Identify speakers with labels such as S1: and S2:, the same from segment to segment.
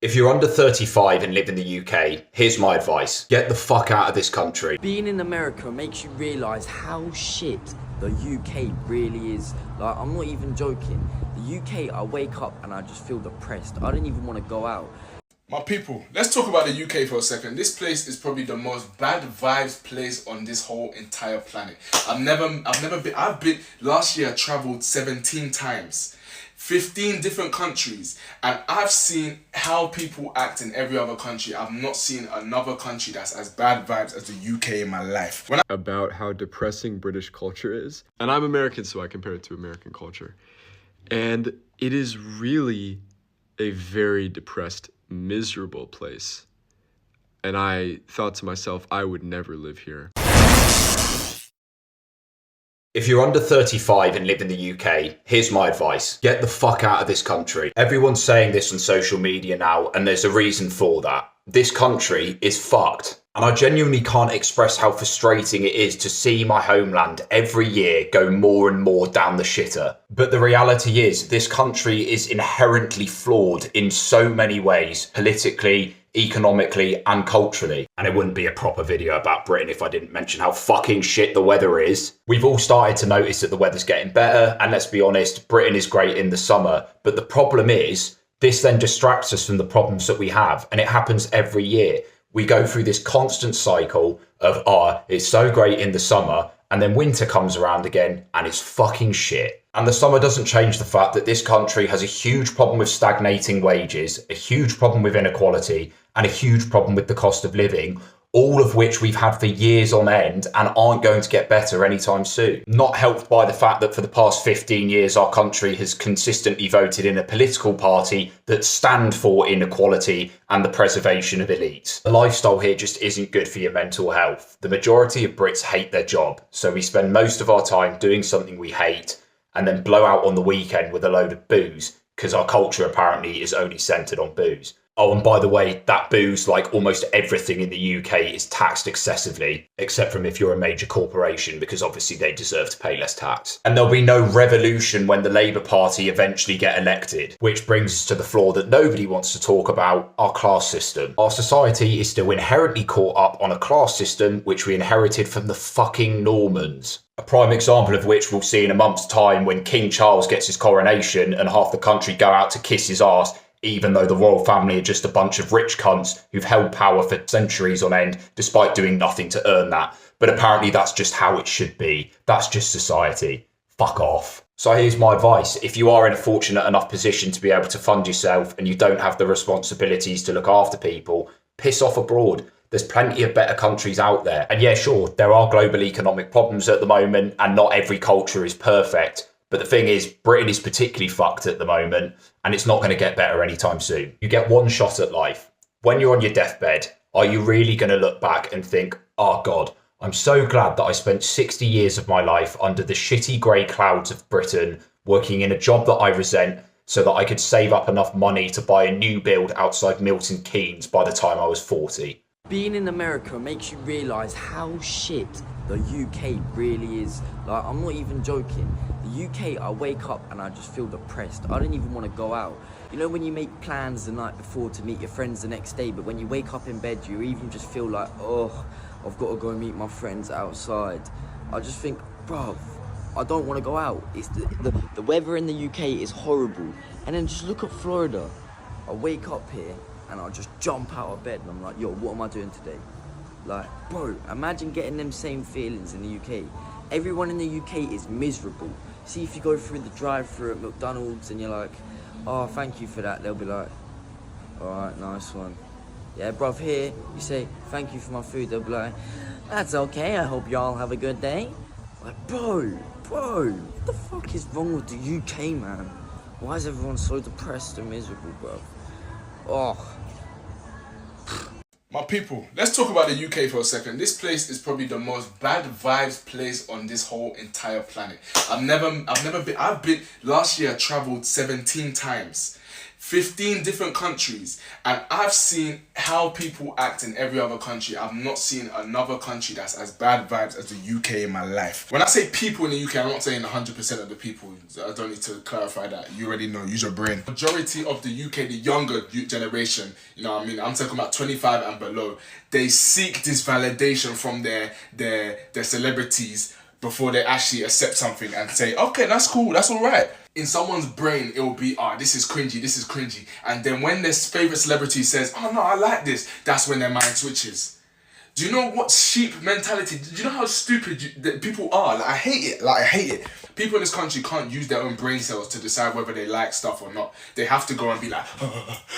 S1: If you're under 35 and live in the UK, here's my advice. Get the fuck out of this country.
S2: Being in America makes you realise how shit the UK really is. Like, I'm not even joking. The UK, I wake up and I just feel depressed. I don't even want to go out.
S3: My people, let's talk about the UK for a second. This place is probably the most bad vibes place on this whole entire planet. Last year I traveled 17 times. 15 different countries, and I've seen how people act in every other country. I've not seen another country that's as bad vibes as the UK in my life.
S4: About how depressing British culture is. And I'm American, so I compare it to American culture. And it is really a very depressed, miserable place. And I thought to myself, I would never live here.
S1: If you're under 35 and live in the UK, here's my advice. Get the fuck out of this country. Everyone's saying this on social media now, and there's a reason for that. This country is fucked. And I genuinely can't express how frustrating it is to see my homeland every year go more and more down the shitter. But the reality is, this country is inherently flawed in so many ways, politically, economically and culturally. And it wouldn't be a proper video about Britain if I didn't mention how fucking shit the weather is. We've all started to notice that the weather's getting better, and let's be honest, Britain is great in the summer. But the problem is, this then distracts us from the problems that we have, and it happens every year. We go through this constant cycle of, it's so great in the summer, and then winter comes around again and it's fucking shit. And the summer doesn't change the fact that this country has a huge problem with stagnating wages, a huge problem with inequality, and a huge problem with the cost of living, all of which we've had for years on end and aren't going to get better anytime soon. Not helped by the fact that for the past 15 years, our country has consistently voted in a political party that stand for inequality and the preservation of elites. The lifestyle here just isn't good for your mental health. The majority of Brits hate their job, so we spend most of our time doing something we hate and then blow out on the weekend with a load of booze, because our culture apparently is only centred on booze. Oh, and by the way, that booze, like almost everything in the UK, is taxed excessively, except from if you're a major corporation, because obviously they deserve to pay less tax. And there'll be no revolution when the Labour Party eventually get elected, which brings us to the flaw that nobody wants to talk about, our class system. Our society is still inherently caught up on a class system which we inherited from the fucking Normans. A prime example of which we'll see in a month's time when King Charles gets his coronation and half the country go out to kiss his arse, even though the royal family are just a bunch of rich cunts who've held power for centuries on end despite doing nothing to earn that. But apparently that's just how it should be. That's just society. Fuck off. So here's my advice. If you are in a fortunate enough position to be able to fund yourself and you don't have the responsibilities to look after people, piss off abroad. There's plenty of better countries out there. And yeah, sure, there are global economic problems at the moment and not every culture is perfect. But the thing is, Britain is particularly fucked at the moment, and it's not going to get better anytime soon. You get one shot at life. When you're on your deathbed, are you really going to look back and think, oh God, I'm so glad that I spent 60 years of my life under the shitty grey clouds of Britain, working in a job that I resent, so that I could save up enough money to buy a new build outside Milton Keynes by the time I was 40.
S2: Being in America makes you realise how shit the UK really is. Like, I'm not even joking. The UK, I wake up and I just feel depressed. I don't even want to go out. You know when you make plans the night before to meet your friends the next day, but when you wake up in bed, you even just feel like, oh, I've got to go meet my friends outside. I just think, bruv, I don't want to go out. It's the weather in the UK is horrible. And then just look at Florida. I wake up here and I'll just jump out of bed and I'm like, yo, what am I doing today? Like, bro, imagine getting them same feelings in the UK. Everyone in the UK is miserable. See, if you go through the drive-thru at McDonald's and you're like, oh, thank you for that, they'll be like, all right, nice one. Yeah, bruv, here, you say, thank you for my food, they'll be like, that's okay, I hope y'all have a good day. Like, bro, what the fuck is wrong with the UK, man? Why is everyone so depressed and miserable, bro? Oh.
S3: My people, let's talk about the UK for a second. This place is probably the most bad vibes place on this whole entire planet. Last year I traveled 17 times. 15 different countries, and I've seen how people act in every other country. I've not seen another country that's as bad vibes as the UK in my life. When I say people in the UK, I'm not saying 100% of the people. I don't need to clarify that. You already know, use your brain. Majority of the UK, the younger generation, you know what I mean? I'm talking about 25 and below. They seek this validation from their celebrities before they actually accept something and say, okay, that's cool, that's all right. In someone's brain, it will be, this is cringy, this is cringy. And then when their favorite celebrity says, oh no, I like this, that's when their mind switches. Do you know what sheep mentality, do you know how stupid people are? Like, I hate it. People in this country can't use their own brain cells to decide whether they like stuff or not. They have to go and be like,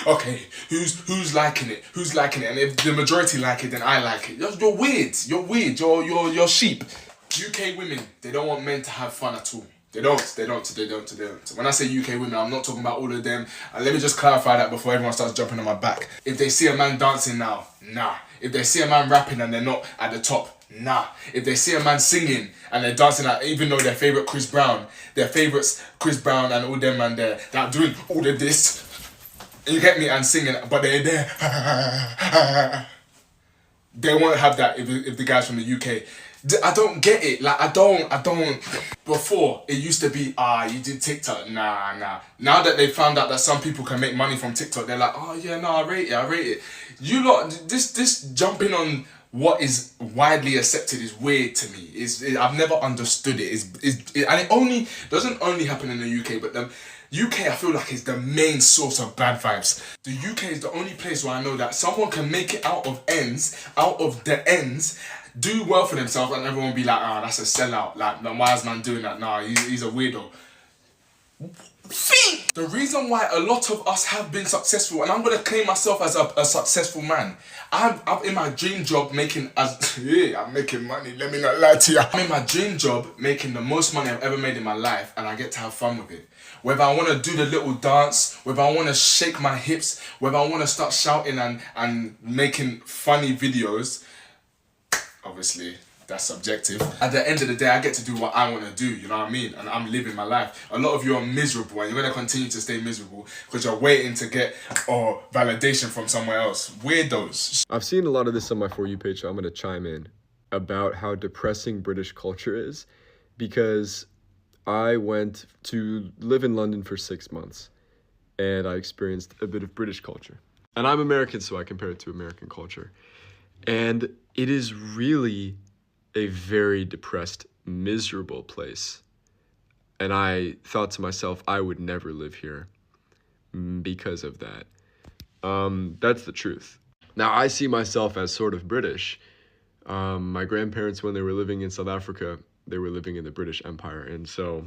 S3: okay, who's liking it? Who's liking it? And if the majority like it, then I like it. You're weird. You're sheep. UK women, they don't want men to have fun at all. They don't. When I say UK women, I'm not talking about all of them. And let me just clarify that before everyone starts jumping on my back. If they see a man dancing now, nah. If they see a man rapping and they're not at the top, nah. If they see a man singing and they're dancing out, even though their favourite Chris Brown, their favourites Chris Brown and all them man there, that are doing all of this, you get me, and singing, but they're there. They won't have that if the guys from the UK. I don't get it. Like, I don't. Before, it used to be, you did TikTok. Nah. Now that they found out that some people can make money from TikTok, they're like, oh yeah, no, I rate it. You lot, this jumping on what is widely accepted is weird to me. I've never understood it. And it doesn't only happen in the UK, but the UK, I feel like, is the main source of bad vibes. The UK is the only place where I know that someone can make it out of the ends, do well for themselves, and everyone will be like, that's a sellout. Like, why is man doing that? Nah, he's a weirdo. Think! The reason why a lot of us have been successful, and I'm gonna claim myself as a successful man. I'm in my dream job making I'm making money, let me not lie to you. I'm in my dream job making the most money I've ever made in my life, and I get to have fun with it. Whether I want to do the little dance, whether I want to shake my hips, whether I want to start shouting and making funny videos, obviously that's subjective. At the end of the day, I get to do what I want to do, you know what I mean? And I'm living my life. A lot of you are miserable, and you're going to continue to stay miserable because you're waiting to get validation from somewhere else. Weirdos.
S4: I've seen a lot of this on my For You page, so I'm going to chime in about how depressing British culture is, because I went to live in London for 6 months, and I experienced a bit of British culture. And I'm American, so I compare it to American culture. And it is really a very depressed, miserable place. And I thought to myself, I would never live here because of that. That's the truth. Now, I see myself as sort of British. My grandparents, when they were living in South Africa, they were living in the British Empire. And so,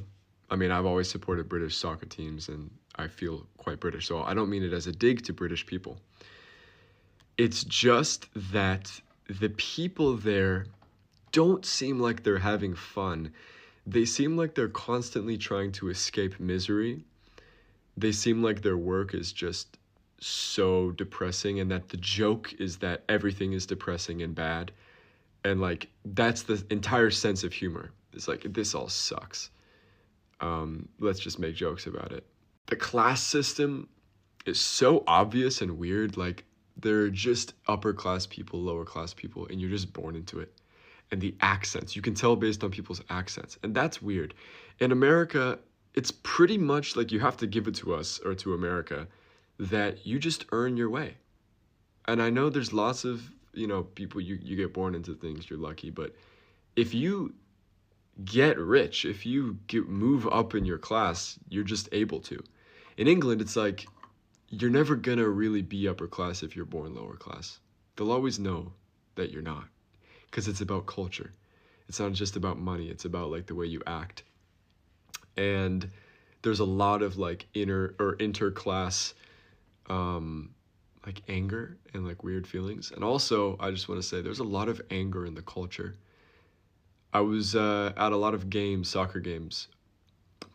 S4: I mean, I've always supported British soccer teams, and I feel quite British. So I don't mean it as a dig to British people. It's just that the people there don't seem like they're having fun. They seem like they're constantly trying to escape misery. They seem like their work is just so depressing, and that the joke is that everything is depressing and bad. And like, that's the entire sense of humor. It's like, this all sucks. Let's just make jokes about it. The class system is so obvious and weird. Like, they're just upper class people, lower class people, and you're just born into it. And the accents, you can tell based on people's accents. And that's weird. In America, it's pretty much like you have to give it to us, or to America, that you just earn your way. And I know there's lots of, people, you get born into things, you're lucky. But if you get rich, if you move up in your class, you're just able to. In England, it's like, you're never gonna really be upper class if you're born lower class. They'll always know that you're not, because it's about culture. It's not just about money. It's about like the way you act. And there's a lot of like inter-class like anger and like weird feelings. And also, I just want to say, there's a lot of anger in the culture. I was at a lot of games, soccer games,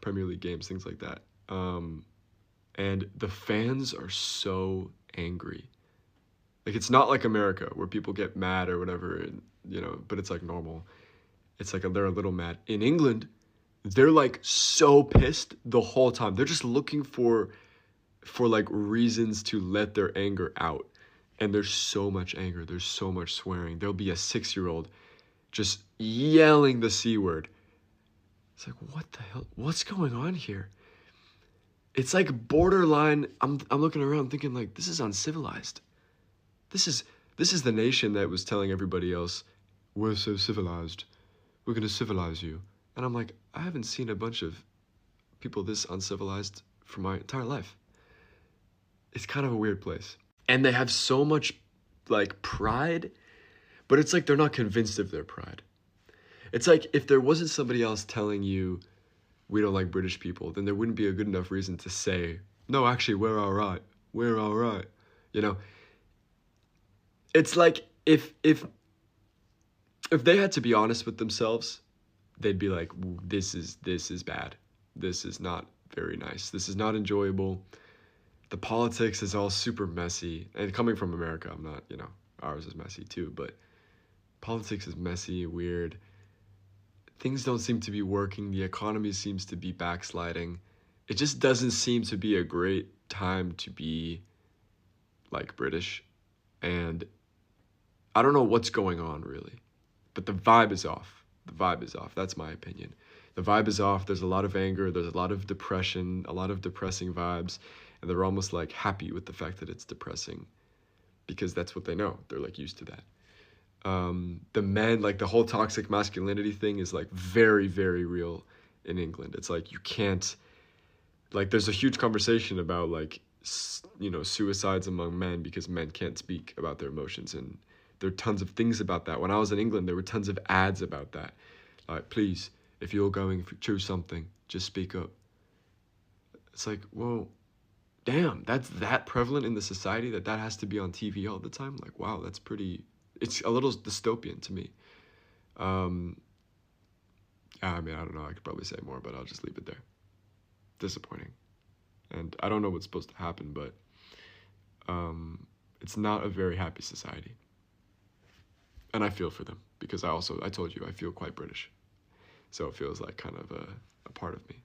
S4: Premier League games, things like that. And the fans are so angry. Like, it's not like America where people get mad or whatever, and, but it's like normal. It's like they're a little mad. In England, they're like so pissed the whole time. They're just looking for for like reasons to let their anger out. And there's so much anger, there's so much swearing. There'll be a 6-year-old just yelling the C word. It's like, what the hell? What's going on here? It's like borderline. I'm looking around thinking like, this is uncivilized. This is the nation that was telling everybody else, we're so civilized. We're gonna civilize you. And I'm like, I haven't seen a bunch of people this uncivilized for my entire life. It's kind of a weird place. And they have so much like pride, but it's like they're not convinced of their pride. It's like if there wasn't somebody else telling you we don't like British people, then there wouldn't be a good enough reason to say, no, actually, we're all right. We're all right. You know, it's like if they had to be honest with themselves, they'd be like, this is bad. This is not very nice. This is not enjoyable. The politics is all super messy. And coming from America, I'm not, ours is messy too, but politics is messy, weird. Things don't seem to be working. The economy seems to be backsliding. It just doesn't seem to be a great time to be like British. And I don't know what's going on really, but the vibe is off. The vibe is off. That's my opinion. The vibe is off. There's a lot of anger. There's a lot of depression, a lot of depressing vibes. And they're almost like happy with the fact that it's depressing because that's what they know. They're like used to that. The men, like the whole toxic masculinity thing is like very, very real in England. It's like you can't, like there's a huge conversation about like, suicides among men because men can't speak about their emotions. And there are tons of things about that. When I was in England, there were tons of ads about that. Like, please, if you're going through something, just speak up. It's like, whoa, damn, that's that prevalent in the society that has to be on TV all the time? Like, wow, that's pretty... It's a little dystopian to me. I mean, I don't know. I could probably say more, but I'll just leave it there. Disappointing. And I don't know what's supposed to happen, but it's not a very happy society. And I feel for them because I told you, I feel quite British. So it feels like kind of a part of me.